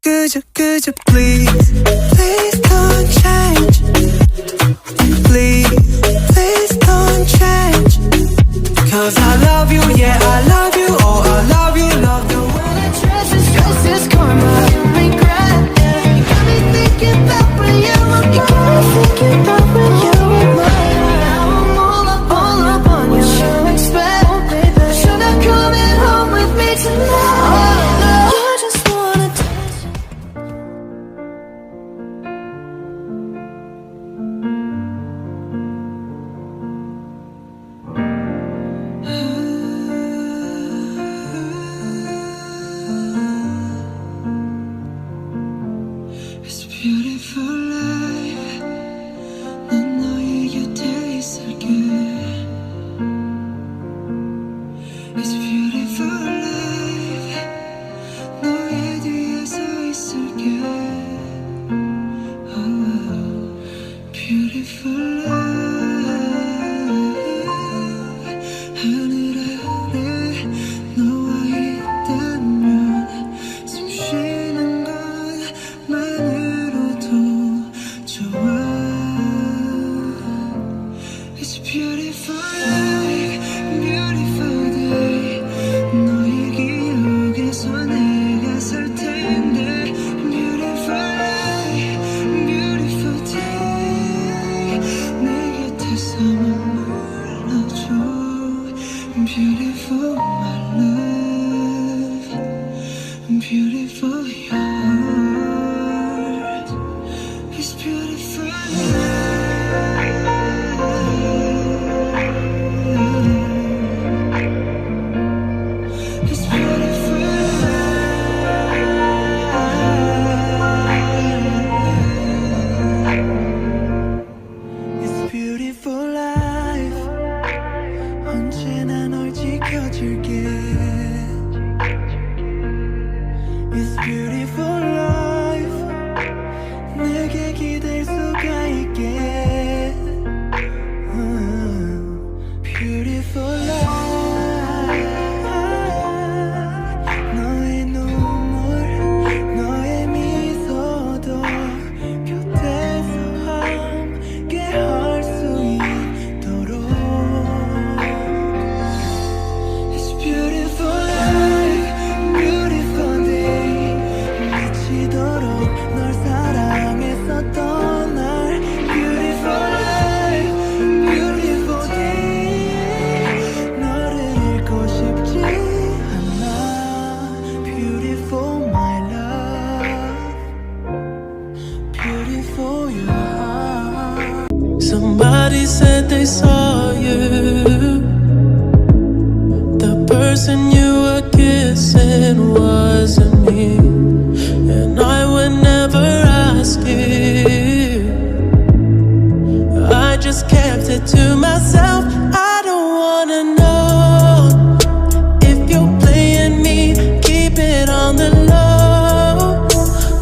그저 please don't change. Please don't change. Cause I love you, yeah I love you. Oh I love you, love the way I dress. Stress is karma, regret. You got me thinking about when you were mine. You got me thinking about when you were mine. Now I'm all up on you. What you expect, oh baby? You're not coming home with me tonight. Oh no, I just wanna taste you. It's a beautiful life. 난 너의 곁에 있을게. It's a beautiful life. 너의 뒤에 서 있을게. Oh, beautiful life. 하늘 아래 너와 있다면 숨 쉬는 것만으로도 좋아. It's a beautiful life, beautiful day. 너의 기억에서 내가 살 텐데. Beautiful life, beautiful day. 내 곁에서 머물러줘. Beautiful my love, beautiful yours. It's beautiful life. It's beautiful life. It's beautiful life. 언제나 널 지켜줄게. It's beautiful life. 내게 기댈 수가 있게. Beautiful life. 너의 눈물, 너의 미소도 곁에서 함께 할 수 있도록. It's beautiful life, beautiful day. 미치도록 널 사랑했었던 날. Beautiful life, beautiful day. 너를 잃고 싶지 않아. Beautiful my love, beautiful your heart. Somebody said they saw you. The person you were kissing wasn't me, and I would never ask you. I just kept it to myself. I don't wanna know if you're playing me. Keep it on the low,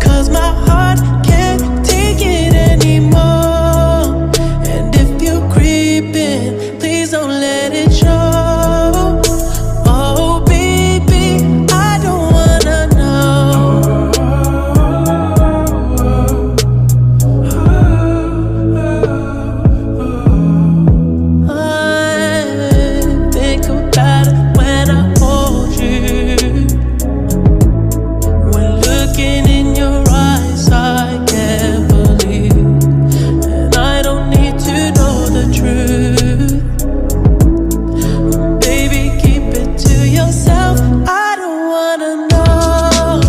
cause my heart can't take it anymore. And if you're creeping, please don't let it show. Oh baby, I don't wanna know. I think about it when I hold you. When looking in your eyes, I can't believe. And I don't need to know the truth. Baby, keep it to yourself. I don't wanna know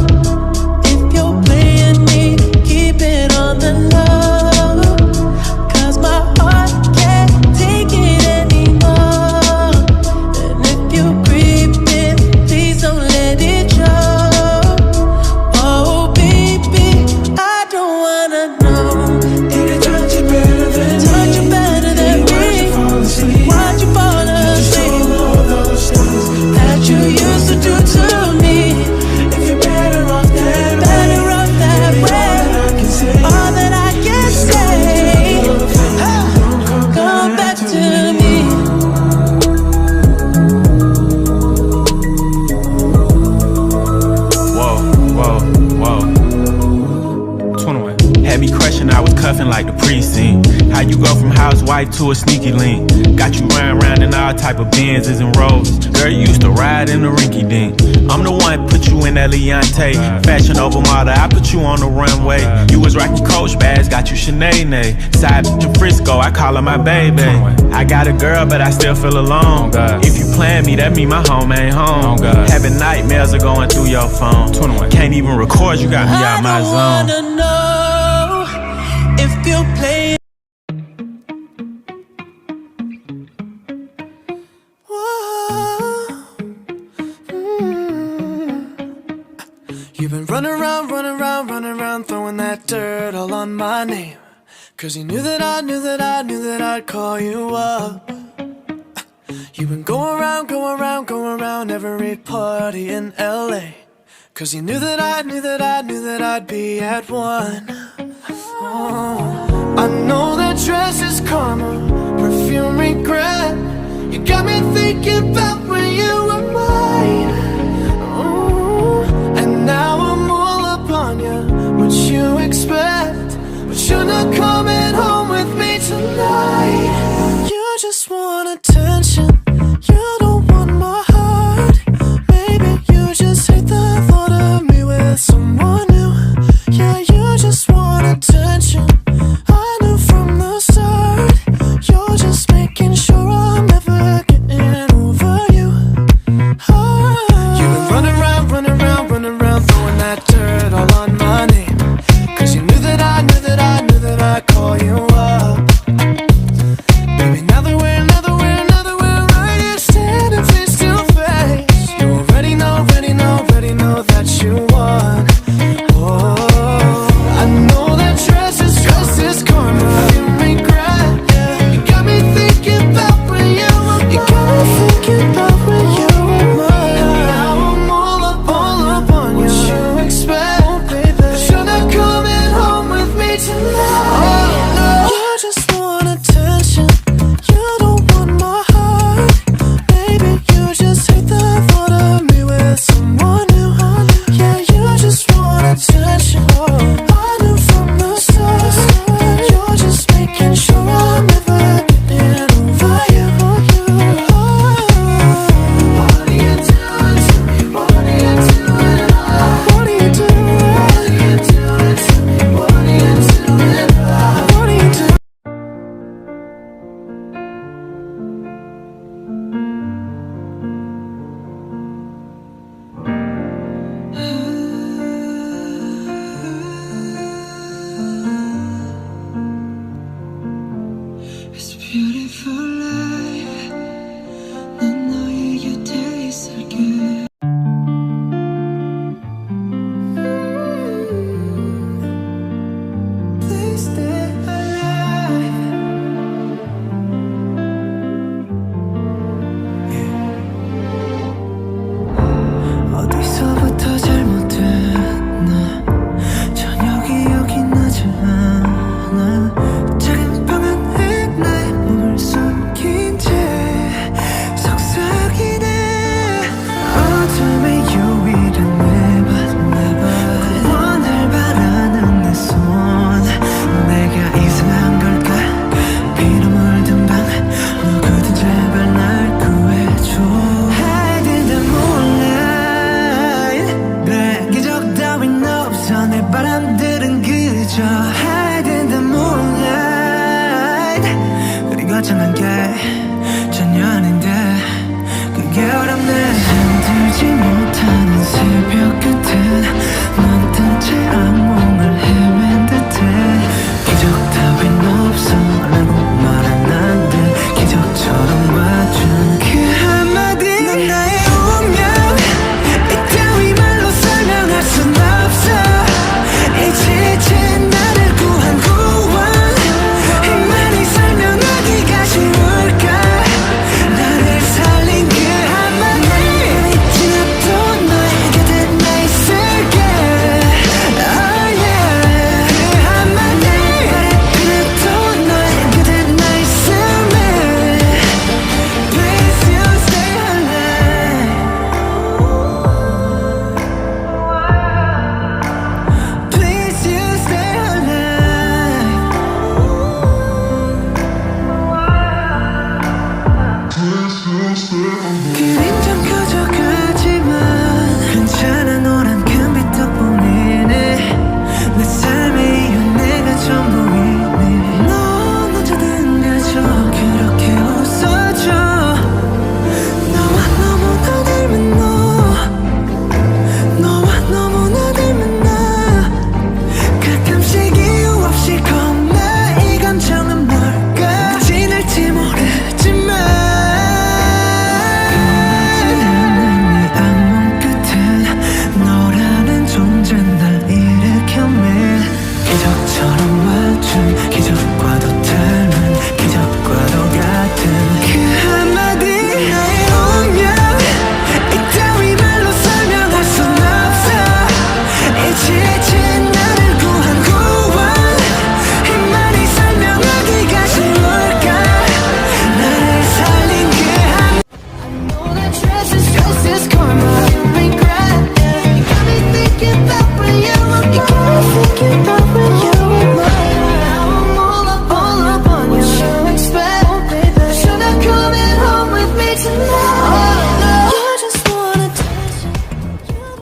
if you're playing me. Keep it on the low, cause my heart can't take it anymore. And if you're creeping, please don't let it show. Oh baby, I don't wanna know. Did I touch you better than me? Touch you better than me? Why'd you fall asleep? All those things that you used to do to me. If you're better off that way, all that I can say, come back to me. Whoa, whoa, whoa. Had me crushing, I was cuffing like the precinct. How you go from housewife to a sneaky link? Got you riding around in all type of Benzes and Rolls. Girl, you used to ride in the rinky dink. I'm the one put you in that Leontay. Fashion over model, I put you on the runway. You was rocking Coach bags, got you Sinead. Side in Frisco, I call her my baby. I got a girl, but I still feel alone. If you plan me, that mean my home ain't home. Having nightmares are going through your phone. Can't even record, you got me out my zone. I don't wanna know if you play. You've been running around, throwing that dirt all on my name. Cause you knew that I'd call you up. You've been going around every party in LA. Cause you knew that I'd be at one. I know that dress is karma, perfume regret. You got me thinking about when you were mine. And now I'm all up on you, what you expect? But you're not coming home with me tonight. You just wanna